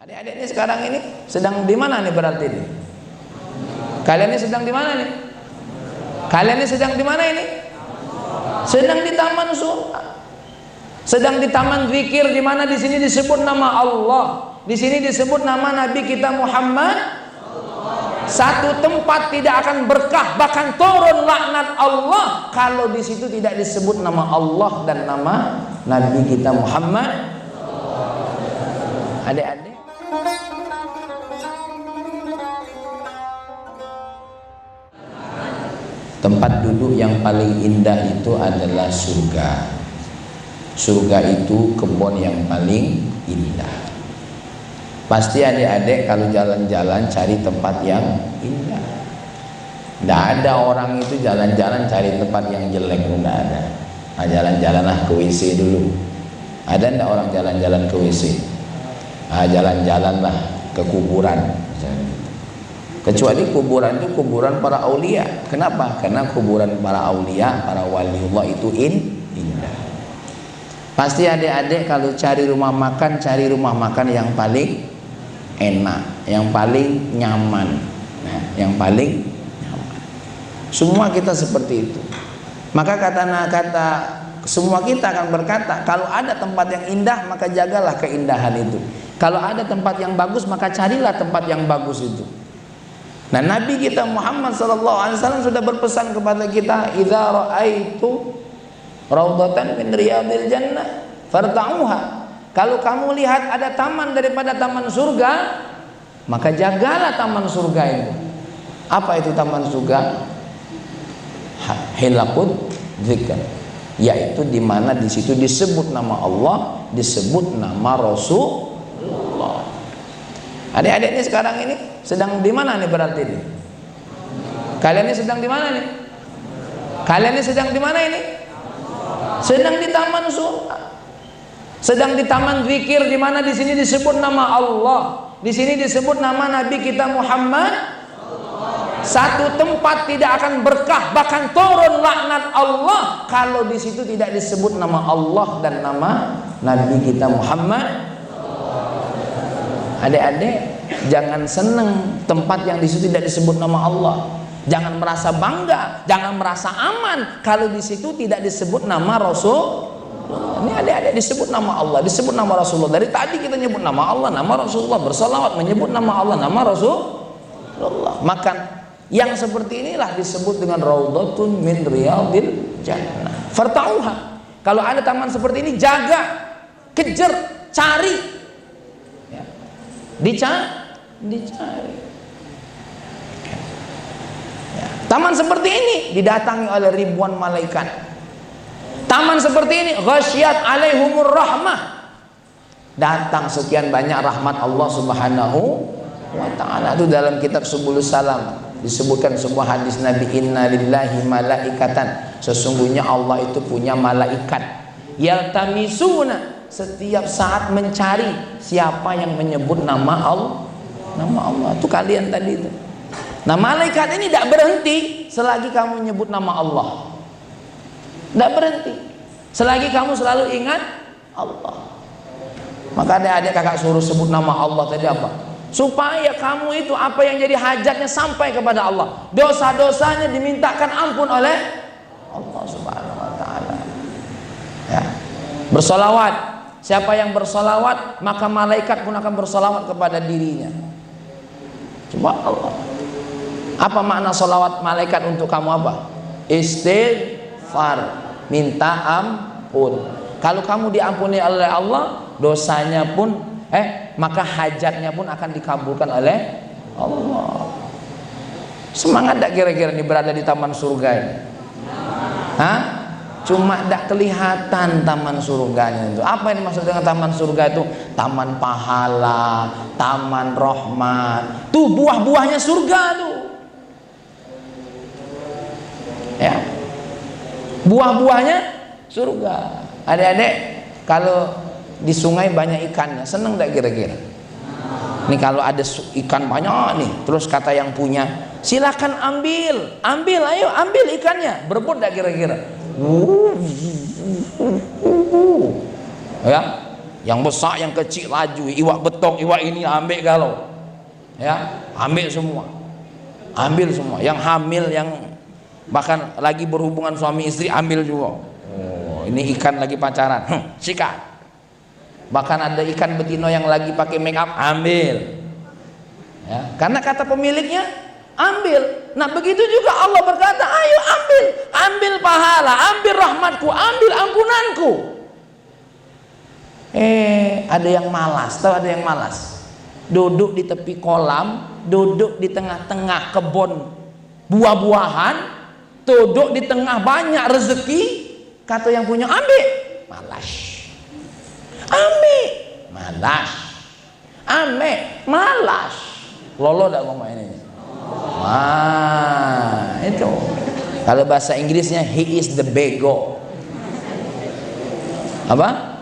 Adik-adik ini sekarang ini sedang di mana nih berarti ini? Kalian ini sedang di mana nih? Kalian ini sedang di mana ini? Sedang di taman surga. Sedang di taman zikir, di mana di sini disebut nama Allah. Di sini disebut nama Nabi kita Muhammad. Satu tempat tidak akan berkah, bahkan turun laknat Allah kalau di situ tidak disebut nama Allah dan nama Nabi kita Muhammad. Adik-adik, tempat duduk yang paling indah itu adalah surga. Surga itu kebun yang paling indah. Pasti adik-adik kalau jalan-jalan cari tempat yang indah. Tidak ada orang itu jalan-jalan cari tempat yang jelek, tidak ada. Nah, jalan-jalanlah ke WC dulu. Ada tidak orang jalan-jalan ke WC? Nah, jalan-jalanlah ke kuburan. Kecuali kuburan itu kuburan para aulia. Kenapa? Karena kuburan para aulia, para waliullah itu indah. Pasti adik-adik kalau cari rumah makan yang paling enak, yang paling nyaman. Nah, yang paling nyaman. Semua kita seperti itu. Maka semua kita akan berkata, kalau ada tempat yang indah maka jagalah keindahan itu. Kalau ada tempat yang bagus maka carilah tempat yang bagus itu. Nah, Nabi kita Muhammad SAW sudah berpesan kepada kita, idza ra'aitu raudhatan min riyadil jannah farta'uha. Kalau kamu lihat ada taman daripada taman surga, maka jagalah taman surga itu. Apa itu taman surga? Hilaqut dzikr, yaitu di mana di situ disebut nama Allah, disebut nama Rasulullah. Adik-adik ini sekarang ini sedang di mana nih berarti ini? Kalian ini sedang di mana nih? Kalian ini sedang di mana ini? Sedang di taman surga. Sedang di taman zikir, di mana di sini disebut nama Allah, di sini disebut nama Nabi kita Muhammad. Satu tempat tidak akan berkah, bahkan turun laknat Allah kalau di situ tidak disebut nama Allah dan nama Nabi kita Muhammad. Adik-adik, jangan seneng tempat yang di situ tidak disebut nama Allah. Jangan merasa bangga, jangan merasa aman kalau di situ tidak disebut nama Rasul. Ini adik-adik disebut nama Allah, disebut nama Rasulullah. Dari tadi kita nyebut nama Allah, nama Rasulullah, bersalawat menyebut nama Allah, nama Rasulullah. Maka yang seperti inilah disebut dengan raudhatun min riyadil jannah. Fartauha. Kalau ada taman seperti ini, jaga, kejar, cari. Ya. Dicari. Ya. Taman seperti ini didatangi oleh ribuan malaikat. Taman seperti ini ghasyiyat alaihumur rahmah, datang sekian banyak rahmat Allah Subhanahu wa ta'ala. Itu dalam kitab Subulus Salam disebutkan sebuah hadis Nabi, inna lillahi malaikatan, sesungguhnya Allah itu punya malaikat, yaltamisuna, setiap saat mencari siapa yang menyebut nama Allah. Nama Allah itu kalian tadi itu. Nah, malaikat ini tidak berhenti selagi kamu menyebut nama Allah. Tidak berhenti selagi kamu selalu ingat Allah. Maka adik-adik kakak suruh sebut nama Allah tadi apa? Supaya kamu itu apa yang jadi hajatnya sampai kepada Allah, dosa-dosanya dimintakan ampun oleh Allah Subhanahu wa ta'ala. Ya. Bersolawat, siapa yang bersolawat maka malaikat pun akan bersolawat kepada dirinya. Coba Allah, apa makna solawat malaikat untuk kamu? Apa? Istighfar, minta ampun. Kalau kamu diampuni oleh Allah, dosanya pun maka hajatnya pun akan dikabulkan oleh Allah. Semangat tak kira-kira ini berada di taman surga ini? Hah? Cuma tak kelihatan taman surganya itu. Apa yang dimaksud dengan taman surga itu? Taman pahala, taman rahmat. Tuh buah-buahnya surga tuh. Ya. Buah-buahnya surga. Adik-adik, kalau di sungai banyak ikannya, seneng tak kira-kira? Ini kalau ada ikan banyak nih, terus kata yang punya, silakan ambil, ayo ambil ikannya, berebut tak kira-kira? Ya, yang besar yang kecil laju, iwak betok, iwak ini ambil galau, ya ambil semua, yang hamil, yang bahkan lagi berhubungan suami istri ambil juga. Oh, ini ikan lagi pacaran, sikat. Bahkan ada ikan betina yang lagi pakai make up, ambil, ya, karena kata pemiliknya ambil. Nah begitu juga Allah berkata, ayo ambil pahala, ambil rahmatku, ambil ampunanku. Ada yang malas, tahu ada yang malas, duduk di tepi kolam, duduk di tengah-tengah kebun buah-buahan, duduk di tengah banyak rezeki, kata yang punya ambil, malas, lolo dah ngomong ini. Itu kalau bahasa Inggrisnya he is the bego. Apa?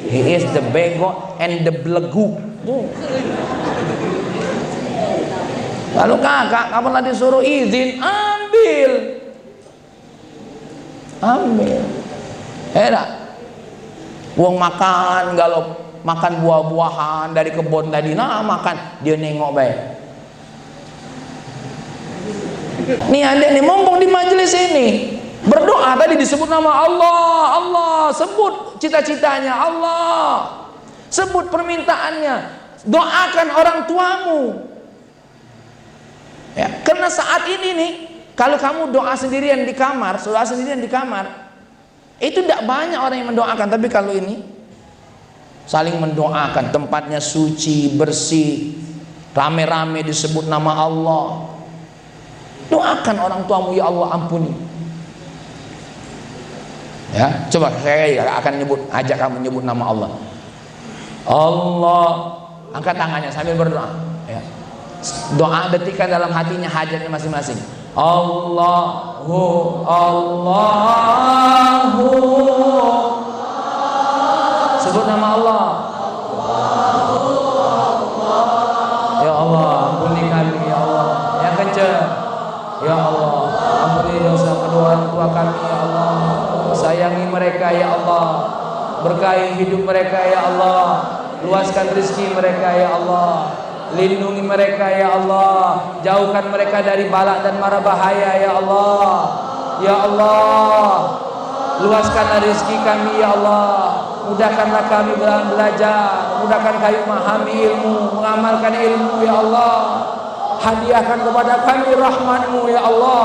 He is the bego and the belegu. Lalu kakak kapan disuruh izin, ambil. Uang makan, kalau makan buah-buahan dari kebun tadi, nah makan, dia nengok baik. Nih adik nih, mumpung di majelis ini berdoa, tadi disebut nama Allah, sebut cita-citanya Allah, sebut permintaannya, doakan orang tuamu, ya, karena saat ini nih kalau kamu doa sendirian di kamar, itu tidak banyak orang yang mendoakan. Tapi kalau ini saling mendoakan, tempatnya suci, bersih, rame-rame disebut nama Allah. Doakan orang tuamu, ya Allah ampuni. Ya, coba saya akan ajak kamu nyebut nama Allah. Allah, angkat tangannya sambil berdoa. Ya. Doa detikkan dalam hatinya hajatnya masing-masing. Allahu, sebut nama Allah. Ya Allah, ampuni kami ya Allah. Yang kencang. Ya Allah, ampuni dosa kedua orang tua kami ya Allah. Sayangi mereka ya Allah. Berkahi hidup mereka ya Allah. Luaskan rezeki mereka ya Allah. Lindungi mereka ya Allah. Jauhkan mereka dari balak dan mara bahaya ya Allah. Ya Allah, luaskanlah rezeki kami ya Allah. Mudahkanlah kami dalam belajar, mudahkan kami memahami ilmu, mengamalkan ilmu ya Allah. Hadiahkan kepada kami rahmat-Mu ya Allah.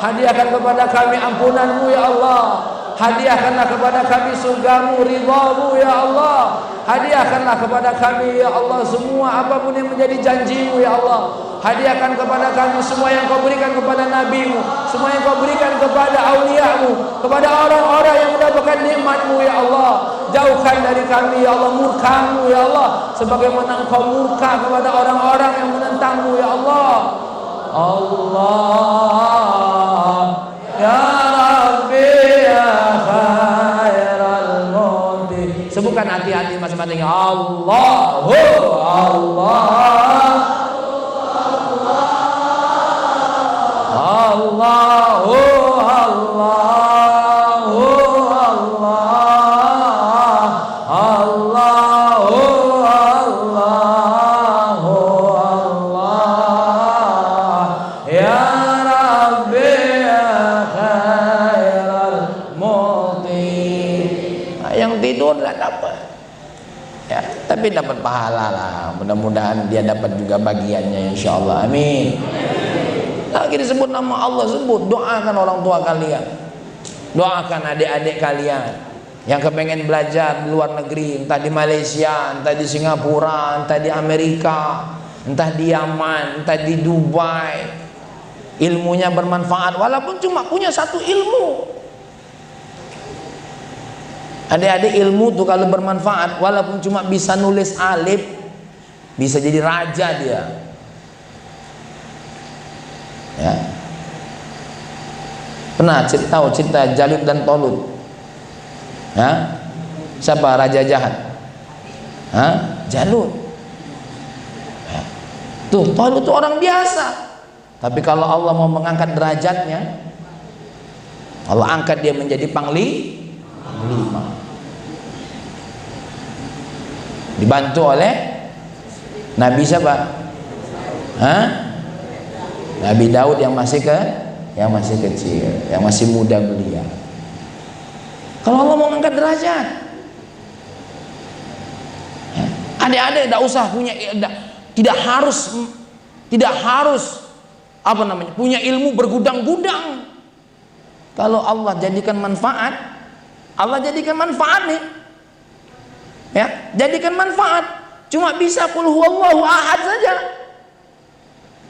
Hadiahkan kepada kami ampunan-Mu ya Allah. Hadiahkanlah kepada kami surga-Mu, ridha-Mu ya Allah. Hadiahkanlah kepada kami ya Allah semua apapun yang menjadi janji-Mu ya Allah. Hadiahkan kepada kami semua yang Kau berikan kepada Nabi-Mu, semua yang Kau berikan kepada aulia-Mu, kepada orang-orang yang mendapatkan nikmat-Mu ya Allah. Jauhkan dari kami ya Allah murka-Mu ya Allah, sebagaimana Engkau murka kepada orang-orang yang menentang-Mu ya Allah. Allah ya Rabbi ya khairal mu'ti. Sebutkan hati-hati masing-masing. Allahu Allah, Allahu Allahu Allah, Allahu Allahu Allah ya Rabbi ya khairal mu'ti. Yang tidur tidak dapat ya, tapi dapat pahala lah. Mudah-mudahan dia dapat juga bagiannya insyaallah. Amin. Lagi disebut nama Allah, sebut, doakan orang tua kalian, doakan adik-adik kalian yang kepengen belajar di luar negeri, entah di Malaysia, entah di Singapura, entah di Amerika, entah di Yaman, entah di Dubai. Ilmunya bermanfaat walaupun cuma punya satu ilmu. Adik-adik, ilmu tuh kalau bermanfaat walaupun cuma bisa nulis alif, bisa jadi raja dia. Ya. Pernah tahu cerita Jalut dan Tolut? Ya? Siapa raja jahat? Jalut. Ya. Tuh, Tolut itu orang biasa. Tapi kalau Allah mau mengangkat derajatnya, Allah angkat dia menjadi panglima. Dibantu oleh Nabi siapa? Hah? Nabi Daud yang masih kecil, yang masih muda belia. Kalau Allah mau ngangkat derajat, adik-adik tidak usah punya, tidak harus apa namanya, punya ilmu bergudang-gudang. Kalau Allah jadikan manfaat, nih, ya, jadikan manfaat. Cuma bisa qul huwallahu ahad saja,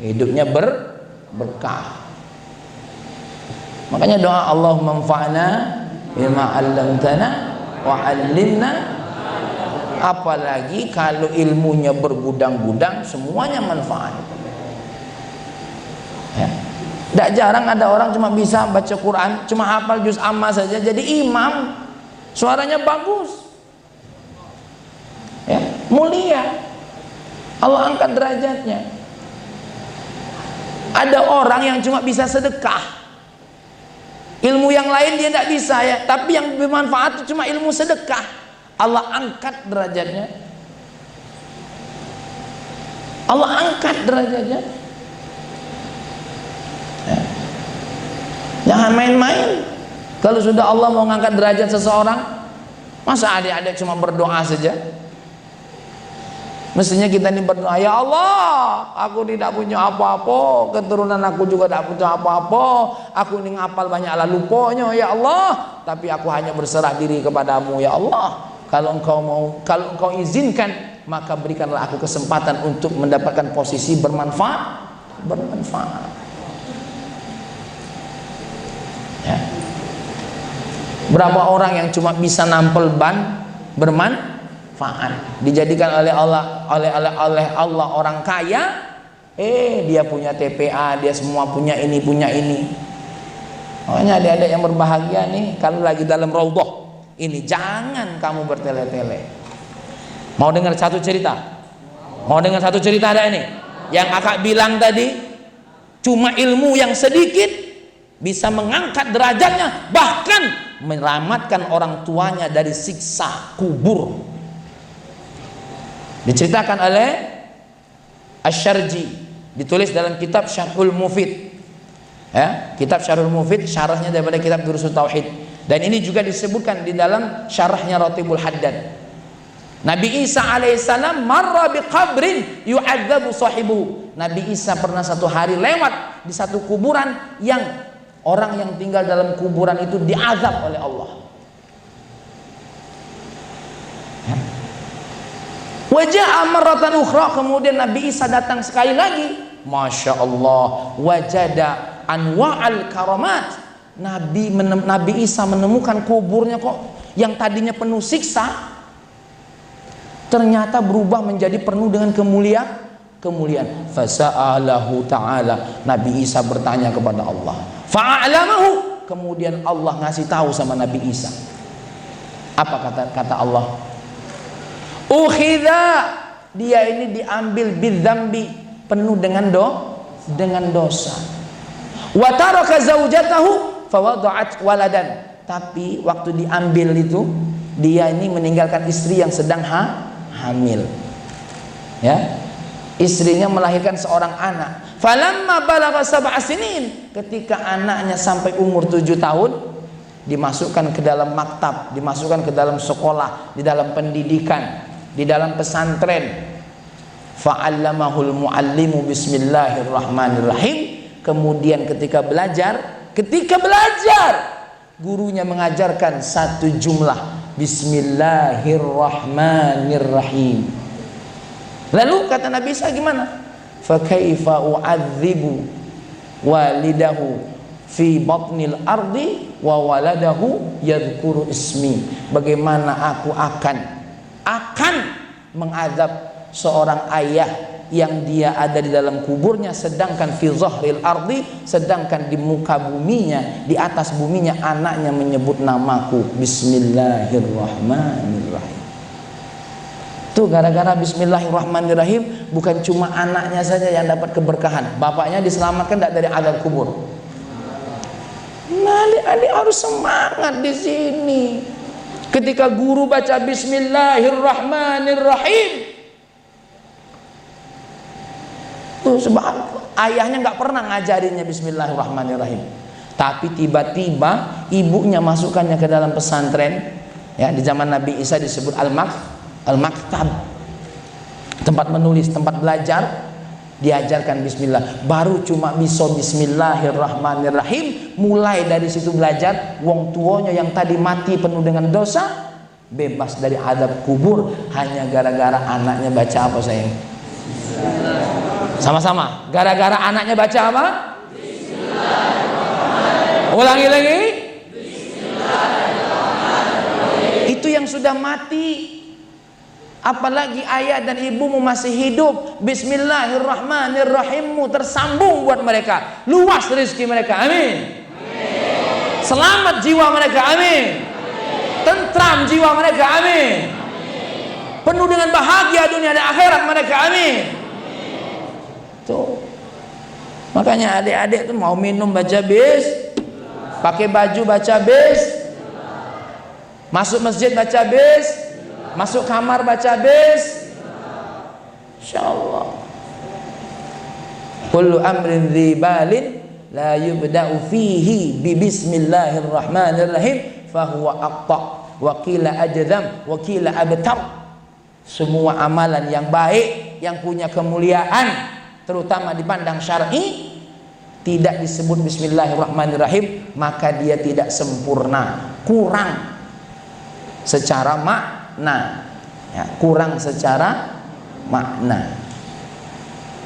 hidupnya berkah. Makanya doa Allahumma anfa'na bima 'allamtana wa 'allimna. Apalagi kalau ilmunya bergudang-gudang, semuanya manfaat. Ya. Tidak jarang ada orang cuma bisa baca Quran, cuma hafal juz amma saja jadi imam, suaranya bagus, ya, mulia, Allah angkat derajatnya. Ada orang yang cuma bisa sedekah, ilmu yang lain dia tidak bisa, ya, tapi yang bermanfaat itu cuma ilmu sedekah, Allah angkat derajatnya. Allah angkat derajatnya. Ya. Jangan main-main. Kalau sudah Allah mau ngangkat derajat seseorang, masa adik-adik cuma berdoa saja? Mestinya kita ini berdoa, ya Allah, aku tidak punya apa-apa, keturunan aku juga tidak punya apa-apa, aku ini ngapal banyak ala lupanya, ya Allah, tapi aku hanya berserah diri kepadamu, ya Allah. Kalau engkau izinkan, maka berikanlah aku kesempatan untuk mendapatkan posisi bermanfaat. Ya. Berapa orang yang cuma bisa nampel ban bermanfaat, dijadikan oleh Allah orang kaya, dia punya TPA, dia semua punya ini. Makanya adik-adik yang berbahagia nih, kalau lagi dalam raudhah ini jangan kamu bertele-tele. Mau dengar satu cerita? Ada ini yang kakak bilang tadi, cuma ilmu yang sedikit bisa mengangkat derajatnya, bahkan menyelamatkan orang tuanya dari siksa kubur. Diceritakan oleh Asy-Syarji, ditulis dalam kitab Syarhul Mufid, ya, kitab Syarhul Mufid, syarahnya daripada kitab Durusul Tauhid, dan ini juga disebutkan di dalam syarahnya Ratibul Haddad. Nabi Isa alaihissalam marra biqabrin yu'adzabu sahibuhu. Nabi Isa pernah satu hari lewat di satu kuburan yang orang yang tinggal dalam kuburan itu diazab oleh Allah. Waja'a marratan ukhra, kemudian Nabi Isa datang sekali lagi. Masya Allah, wajada anwa'al karamat. Nabi Isa menemukan kuburnya kok yang tadinya penuh siksa, ternyata berubah menjadi penuh dengan kemuliaan. Fasa'alahu ta'ala, Nabi Isa bertanya kepada Allah. Fa'alamahu, kemudian Allah ngasih tahu sama Nabi Isa. Apa kata Allah? Ukhidha, dia ini diambil bidzambi, penuh dengan dosa. Wa taraka zaujatahu fawada'at waladan, tapi waktu diambil itu dia ini meninggalkan istri yang sedang hamil. Ya, istrinya melahirkan seorang anak. Falamma balagha sab'a sinin, ketika anaknya sampai umur 7 tahun, dimasukkan ke dalam maktab, dimasukkan ke dalam sekolah, di dalam pendidikan, di dalam pesantren. Fa'allamahul muallimu bismillahirrahmanirrahim. Kemudian ketika belajar, gurunya mengajarkan satu jumlah, bismillahirrahmanirrahim. Lalu kata Nabi Isa gimana? Fa kaifa u'adzibu walidahu fi batnil ardi wa waladahu yadhkuru ismi. Bagaimana aku akan mengazab seorang ayah yang dia ada di dalam kuburnya, sedangkan fi zahril ardi, sedangkan di muka buminya, di atas buminya anaknya menyebut namaku, bismillahirrahmanirrahim. Tuh, gara-gara bismillahirrahmanirrahim, bukan cuma anaknya saja yang dapat keberkahan, bapaknya diselamatkan dari azab kubur. Nah, adik-adik harus semangat di sini. Ketika guru baca Bismillahirrahmanirrahim, tuh sebab ayahnya nggak pernah ngajarinnya Bismillahirrahmanirrahim, tapi tiba-tiba ibunya masukkannya ke dalam pesantren. Ya, di zaman Nabi Isa disebut al-maktab, tempat menulis, tempat belajar. Diajarkan bismillah, baru cuma bisa bismillahirrahmanirrahim. Mulai dari situ belajar, wong tuanya yang tadi mati penuh dengan dosa bebas dari azab kubur hanya gara-gara anaknya baca apa sayang? Sama-sama, gara-gara anaknya baca apa? Bismillahirrahmanirrahim. Ulangi lagi. Bismillahirrahmanirrahim. Itu yang sudah mati. Apalagi ayah dan ibumu masih hidup, bismillahirrahmanirrahimmu tersambung buat mereka, luas rezeki mereka, amin. Selamat jiwa mereka, amin. Tentram jiwa mereka, amin. Penuh dengan bahagia dunia dan akhirat mereka, amin. Tuh. Makanya adik-adik tuh mau minum baca bis, pakai baju baca bis, masuk masjid baca bis, masuk kamar baca bis, insyaallah. Kullu amrin dzibalin la yubda'u fihi bi bismillahirrahmanirrahim fahuwa aqta wa qila ajzam wa qila abtar. Semua amalan yang baik, yang punya kemuliaan, terutama dipandang syar'i, tidak disebut bismillahirrahmanirrahim, maka dia tidak sempurna, kurang secara makna, ya, kurang secara makna.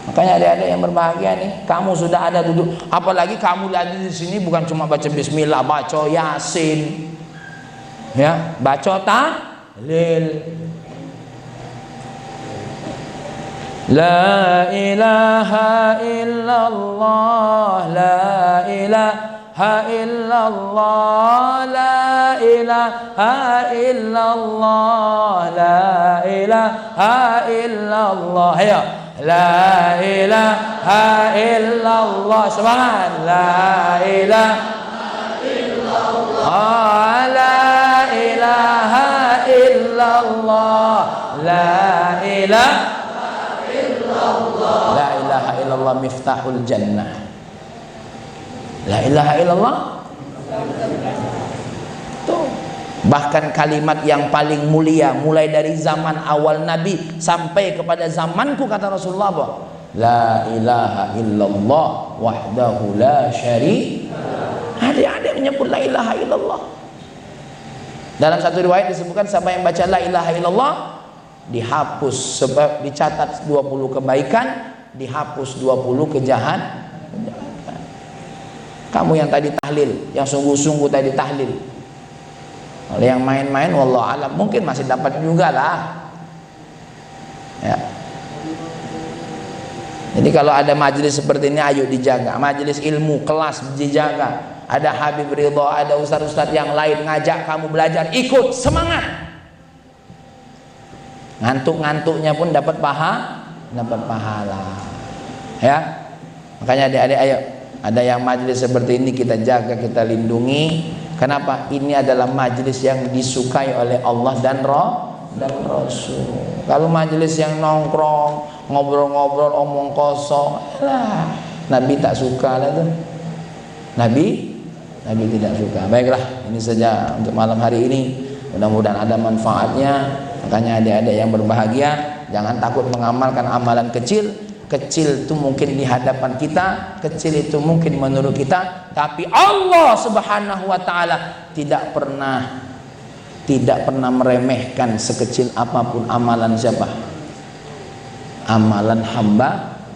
Makanya adik-adik yang berbahagia nih, kamu sudah ada duduk, apalagi kamu lagi di sini bukan cuma baca bismillah, baca yasin, ya, baca tahlil. La ilaha illallah, la ilaha illallah, la ilaha illallah, la ilaha illallah, ya, la ilaha illallah, semangat, la ilaha illallah, la ilaha illallah, la ilaha la ilaha illallah miftahul jannah. La ilaha illallah tuh, bahkan kalimat yang paling mulia mulai dari zaman awal Nabi sampai kepada zamanku, kata Rasulullah bahwa la ilaha illallah wahdahu la syarika. Adik-adik menyebut la ilaha illallah. Dalam satu riwayat disebutkan siapa yang baca la ilaha illallah dihapus, sebab dicatat 20 kebaikan, dihapus 20 kejahatan. Kamu yang tadi tahlil, yang sungguh-sungguh tadi tahlil, kalau yang main-main wallahu alam mungkin masih dapat juga lah, ya. Jadi kalau ada majelis seperti ini ayo dijaga, majelis ilmu, kelas dijaga. Ada Habib Ridho, ada ustaz-ustaz yang lain ngajak kamu belajar, ikut, semangat. Ngantuk-ngantuknya pun dapat pahala, ya. Makanya adik-adik ayo, ada yang majelis seperti ini kita jaga, kita lindungi. Kenapa? Ini adalah majelis yang disukai oleh Allah dan Rasul. Kalau majelis yang nongkrong, ngobrol-ngobrol, omong kosong, lah, Nabi tak suka lah tuh. Nabi tidak suka. Baiklah, ini saja untuk malam hari ini. Mudah-mudahan ada manfaatnya. Makanya adik-adik yang berbahagia, jangan takut mengamalkan amalan kecil. Kecil itu mungkin di hadapan kita, kecil itu mungkin menurut kita, tapi Allah Subhanahu wa taala tidak pernah meremehkan sekecil apapun amalan siapa? Amalan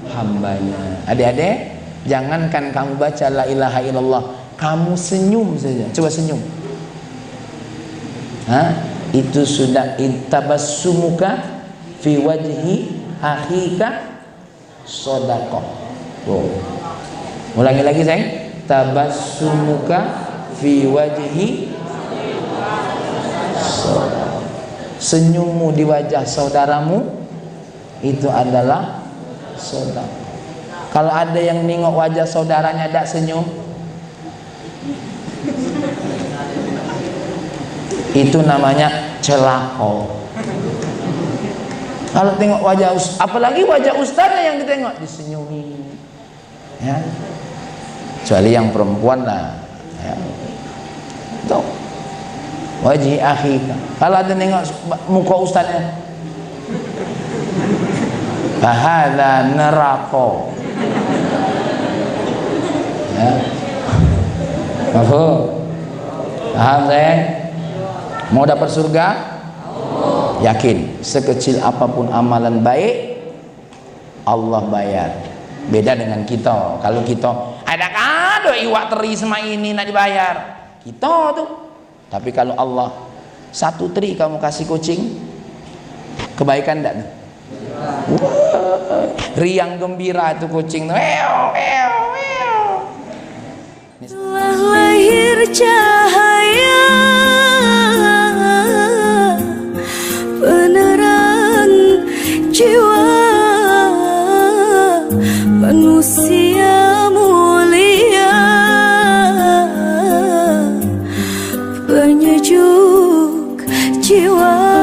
hambanya. Adik-adik, jangankan kamu baca la ilaha illallah, kamu senyum saja. Coba senyum. Itu sudah intabassumuka fi wajhi akhika shadaqah. Ulangi lagi sayang. Tabassumuka fi wajhi shadaqah. Senyummu di wajah saudaramu itu adalah sedekah. Kalau ada yang nengok wajah saudaranya tidak senyum, Itu namanya celako. Kalau tengok wajah apalagi wajah ustaznya yang ditengok disenyumi, ya. Kecuali yang perempuan lah, ya. Tuh wajih akhika. Kalau ada tengok muka ustaznya, bahada neraka, ya. Paham sayang? Mau dapat surga? Yakin, sekecil apapun amalan baik Allah bayar. Beda dengan kita. Kalau kita ada kado iwak teri sama ini nak dibayar, kita tuh. Tapi kalau Allah 1 teri kamu kasih kucing, kebaikan enggak? Riang gembira itu kucing tuh. Telah lahir cahaya penerang jiwa manusia mulia, penyejuk jiwa.